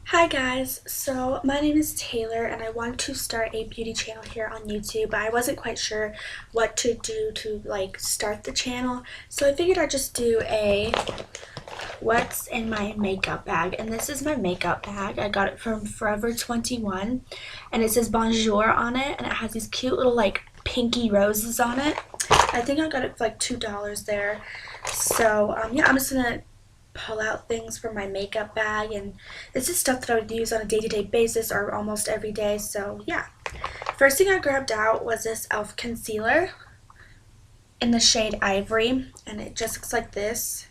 Hi guys, so my name is Taylor and I want to start a beauty channel here on YouTube, but I wasn't quite sure what to do to start the channel, so I figured I'd just do a what's in my makeup bag. And this is my makeup bag. I got it from Forever 21 and it says Bonjour on it, and it has these cute little pinky roses on it. I think I got it for $2 there. So yeah, I'm just gonna pull out things from my makeup bag, and this is stuff that I would use on a day-to-day basis or almost every day. So yeah, first thing I grabbed out was this e.l.f. concealer in the shade Ivory, and it just looks like this.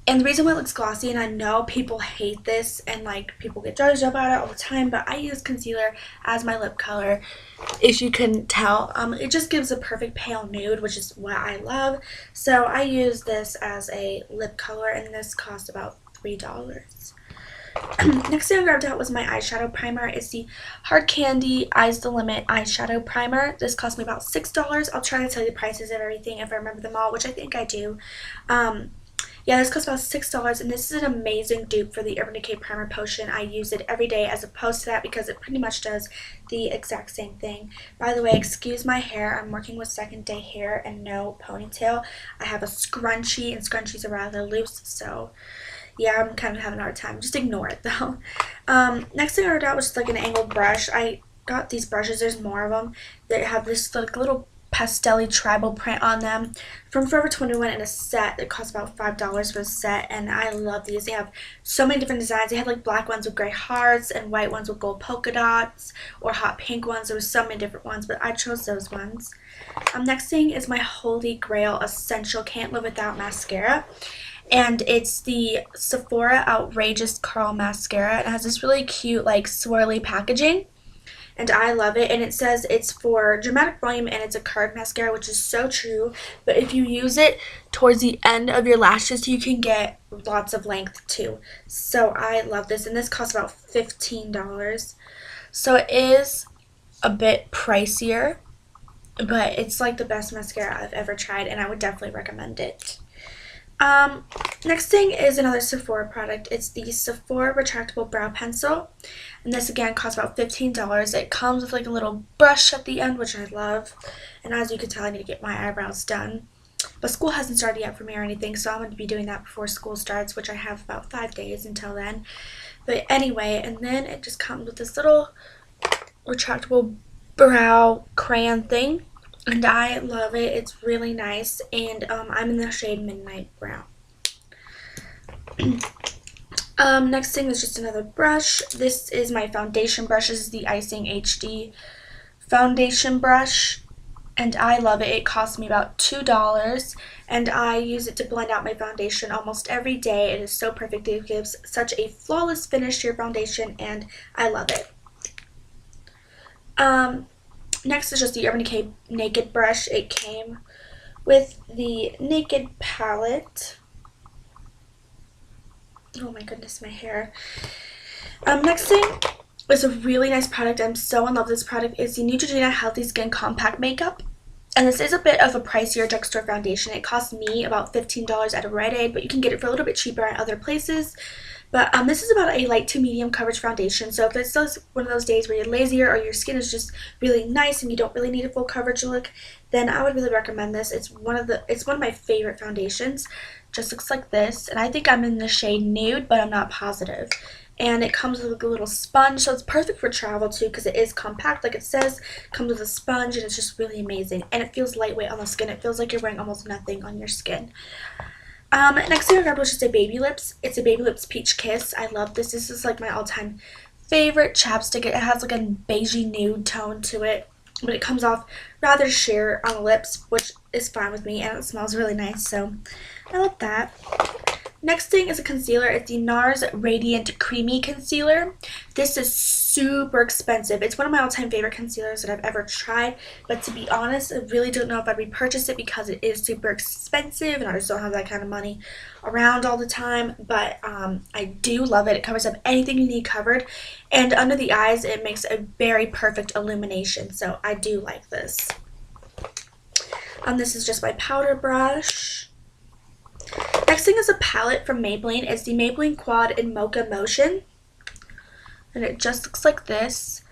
And the reason why it looks glossy, and I know people hate this and people get judged about it all the time, but I use concealer as my lip color. If you can tell, it just gives a perfect pale nude, which is what I love. So I use this as a lip color, and this cost about $3. Next thing I grabbed out was my eyeshadow primer. It's the Hard Candy Eyes the Limit eyeshadow primer. This cost me about $6. I'll try to tell you the prices of everything if I remember them all, which I think I do. Yeah, this costs about $6, and this is an amazing dupe for the Urban Decay Primer Potion. I use it every day as opposed to that because it pretty much does the exact same thing. By the way, excuse my hair. I'm working with second day hair and no ponytail. I have a scrunchie, and scrunchies are rather loose, so yeah, I'm kind of having a hard time. Just ignore it, though. Next thing I got was just an angled brush. I got these brushes. There's more of them. They have this little pastel-y tribal print on them from Forever 21 in a set that costs about $5 for a set, and I love these. They have so many different designs. They had black ones with gray hearts and white ones with gold polka dots, or hot pink ones. There was so many different ones, but I chose those ones. Next thing is my holy grail essential can't live without mascara, and it's the Sephora Outrageous Curl Mascara. It has this really cute swirly packaging, and I love it, and it says it's for dramatic volume and it's a curved mascara, which is so true. But if you use it towards the end of your lashes, you can get lots of length too. So I love this, and this costs about $15. So it is a bit pricier, but it's the best mascara I've ever tried, and I would definitely recommend it. Next thing is another Sephora product. It's the Sephora Retractable Brow Pencil, and this again costs about $15. It comes with a little brush at the end, which I love, and as you can tell, I need to get my eyebrows done, but school hasn't started yet for me or anything, so I'm going to be doing that before school starts, which I have about 5 days until then. But anyway, and then it just comes with this little retractable brow crayon thing, and I love it. It's really nice, and I'm in the shade Midnight Brown. Next thing is just another brush. This is my foundation brush. This is the Icing HD foundation brush, and I love it. It cost me about $2, and I use it to blend out my foundation almost every day. It is so perfect. It gives such a flawless finish to your foundation, and I love it. Next is just the Urban Decay Naked brush. It came with the Naked palette. Oh my goodness, my hair. Next thing is a really nice product. I'm so in love with this product. It's the Neutrogena Healthy Skin Compact Makeup. And this is a bit of a pricier drugstore foundation. It cost me about $15 at a Rite Aid, but you can get it for a little bit cheaper at other places. But this is about a light to medium coverage foundation. So if it's one of those days where you're lazier or your skin is just really nice and you don't really need a full coverage look, then I would really recommend this. It's one of my favorite foundations. Just looks like this, and I think I'm in the shade Nude, but I'm not positive. And it comes with a little sponge, so it's perfect for travel too because it is compact, like it says. It comes with a sponge, and it's just really amazing, and it feels lightweight on the skin. It feels like you're wearing almost nothing on your skin. Next thing I grabbed was just a Baby Lips. It's a Baby Lips Peach Kiss. I love this. This is my all-time favorite chapstick. It has a beigey nude tone to it, but it comes off rather sheer on the lips, which is fine with me, and it smells really nice, so I like that. Next thing is a concealer. It's the Nars Radiant Creamy Concealer. This is super expensive. It's one of my all-time favorite concealers that I've ever tried, but to be honest, I really don't know if I'd repurchase it because it is super expensive, and I just don't have that kind of money around all the time, but I do love it. It covers up anything you need covered, and under the eyes, it makes a very perfect illumination, so I do like this. This is just my powder brush. Next thing is a palette from Maybelline. It's the Maybelline Quad in Mocha Motion. And it just looks like this.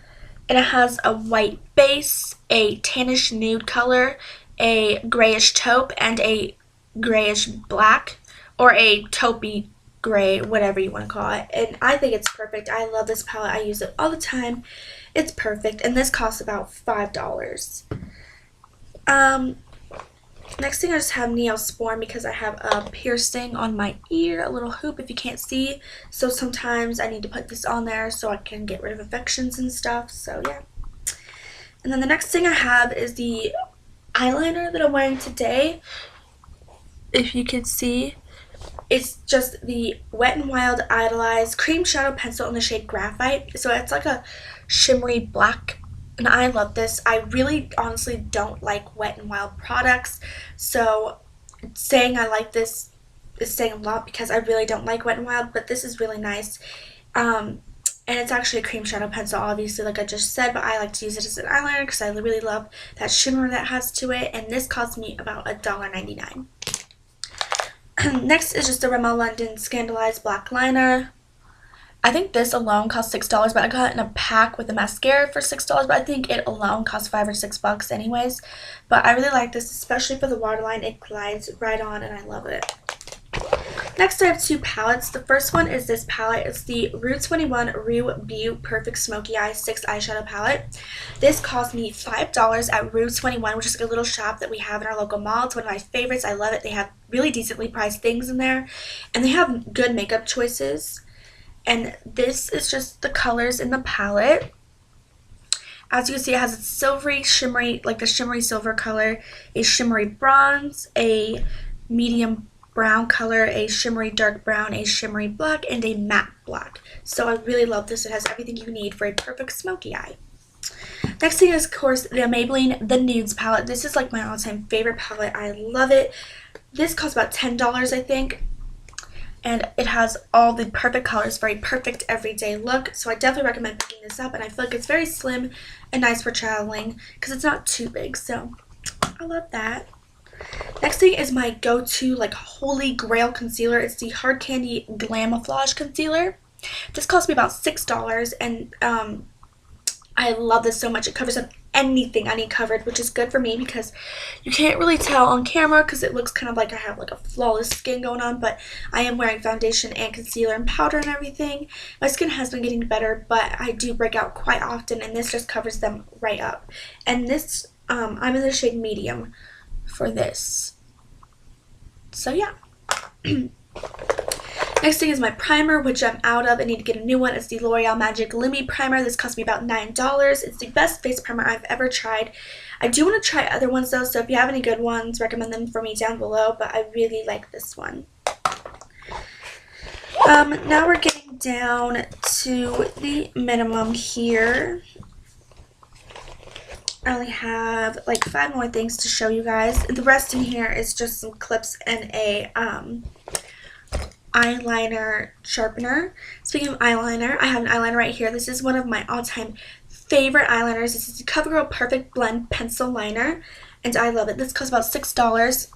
And it has a white base, a tannish nude color, a grayish taupe, and a grayish black, or a taupey gray, whatever you want to call it. And I think it's perfect. I love this palette. I use it all the time. It's perfect. And this costs about $5. Next thing, I just have Neosporin because I have a piercing on my ear, a little hoop if you can't see. So sometimes I need to put this on there so I can get rid of infections and stuff. So yeah. And then the next thing I have is the eyeliner that I'm wearing today. If you can see, it's just the Wet n Wild Idolized Cream Shadow Pencil in the shade Graphite. So it's like a shimmery black. And I love this. I really honestly don't like Wet n Wild products. So saying I like this is saying a lot because I really don't like Wet n Wild. But this is really nice. And it's actually a cream shadow pencil, obviously, like I just said. But I like to use it as an eyeliner because I really love that shimmer that has to it. And this cost me about $1.99. Next is just the Rimmel London Scandalized Black Liner. I think this alone costs $6, but I got it in a pack with a mascara for $6, but I think it alone costs $5 or $6 anyways. But I really like this, especially for the waterline. It glides right on, and I love it. Next, I have two palettes. The first one is this palette. It's the Rue 21 Rue Beauty Perfect Smoky Eye 6 eyeshadow palette. This cost me $5 at Rue 21, which is like a little shop that we have in our local mall. It's one of my favorites. I love it. They have really decently priced things in there, and they have good makeup choices. And this is just the colors in the palette. As you can see, it has a silvery, shimmery, like the shimmery silver color, a shimmery bronze, a medium brown color, a shimmery dark brown, a shimmery black, and a matte black. So I really love this. It has everything you need for a perfect smoky eye. Next thing is, of course, the Maybelline The Nudes palette. This is like my all-time favorite palette. I love it. This costs about $10, I think. And it has all the perfect colors for a perfect everyday look. So I definitely recommend picking this up. And I feel like it's very slim and nice for traveling because it's not too big. So I love that. Next thing is my go-to like holy grail concealer. It's the Hard Candy Glamouflage Concealer. This cost me about $6. And I love this so much. It covers up anything I need covered, which is good for me because you can't really tell on camera because it looks kind of like I have like a flawless skin going on, but I am wearing foundation and concealer and powder and everything. My skin has been getting better, but I do break out quite often, and this just covers them right up. And this, I'm in the shade medium for this. So yeah. Next thing is my primer, which I'm out of. I need to get a new one. It's the L'Oreal Magic Lumi Primer. This cost me about $9. It's the best face primer I've ever tried. I do want to try other ones though, so if you have any good ones, recommend them for me down below, but I really like this one. Now we're getting down to the minimum here. I only have like 5 more things to show you guys. The rest in here is just some clips and a eyeliner sharpener. Speaking of eyeliner, I have an eyeliner right here. This is one of my all-time favorite eyeliners. This is the Covergirl Perfect Blend Pencil Liner, and I love it. This costs about $6.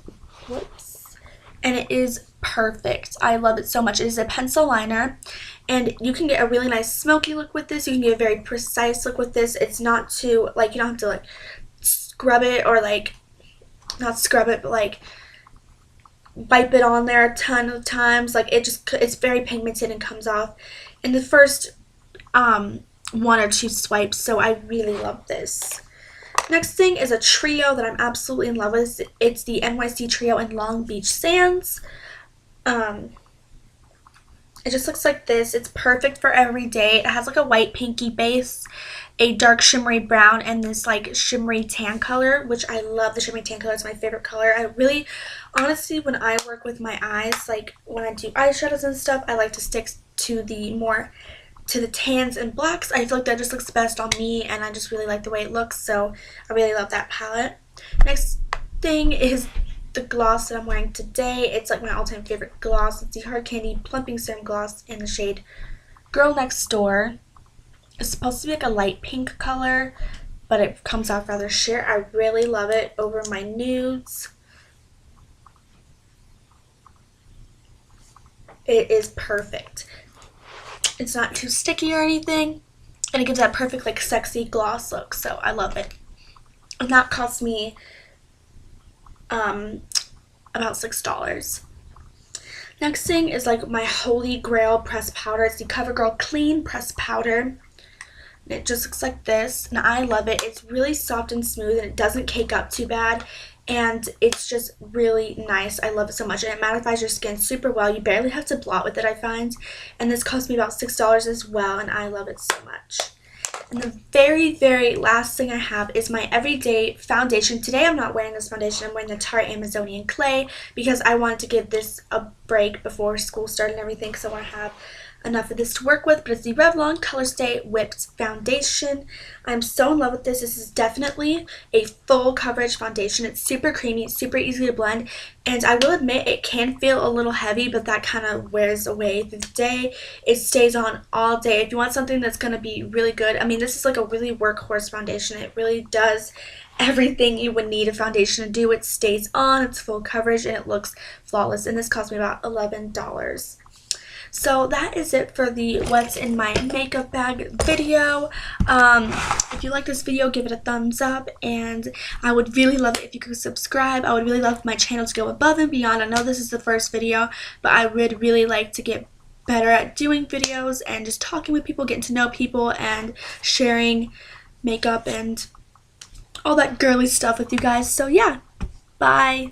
Whoops. And it is perfect. I love it so much. It is a pencil liner, and you can get a really nice smoky look with this. You can get a very precise look with this. It's not too, like, you don't have to, like, scrub it or, like, not scrub it, but, like, wipe it on there a ton of times. Like, it's very pigmented and comes off in the first 1 or 2 swipes, so I really love this. Next thing is a trio that I'm absolutely in love with. It's the NYC Trio in Long Beach Sands. It just looks like this. It's perfect for every day. It has like a white pinky base, a dark shimmery brown, and this like shimmery tan color, which I love. The shimmery tan color is my favorite color. I really, honestly, when I work with my eyes, like when I do eyeshadows and stuff, I like to stick to the tans and blacks. I feel like that just looks best on me, and I just really like the way it looks, so I really love that palette. Next thing is the gloss that I'm wearing today. It's like my all-time favorite gloss. It's the Hard Candy Plumping Serum Gloss in the shade Girl Next Door. It's supposed to be like a light pink color, but it comes off rather sheer. I really love it over my nudes. It is perfect. It's not too sticky or anything, and it gives that perfect like sexy gloss look, so I love it. And that cost me about $6. Next thing is like my holy grail pressed powder. It's the Covergirl Clean Pressed Powder. It just looks like this, and I love it. It's really soft and smooth, and it doesn't cake up too bad, and it's just really nice. I love it so much, and it mattifies your skin super well. You barely have to blot with it, I find, and this cost me about $6 as well, and I love it so much. And the very, very last thing I have is my everyday foundation. Today I'm not wearing this foundation. I'm wearing the Tarte Amazonian Clay because I wanted to give this a break before school started and everything, because I want to have enough of this to work with. But it's the Revlon Color Stay Whipped Foundation. I'm so in love with this. This is definitely a full coverage foundation. It's super creamy, super easy to blend, and I will admit it can feel a little heavy, but that kind of wears away through the day. It stays on all day. If you want something that's going to be really good, I mean, this is like a really workhorse foundation. It really does everything you would need a foundation to do. It stays on, it's full coverage, and it looks flawless, and this cost me about $11. So that is it for the what's in my makeup bag video. If you like this video, give it a thumbs up, and I would really love it if you could subscribe. I would really love my channel to go above and beyond. I know this is the first video, but I would really like to get better at doing videos and just talking with people, getting to know people, and sharing makeup and all that girly stuff with you guys. So yeah, bye.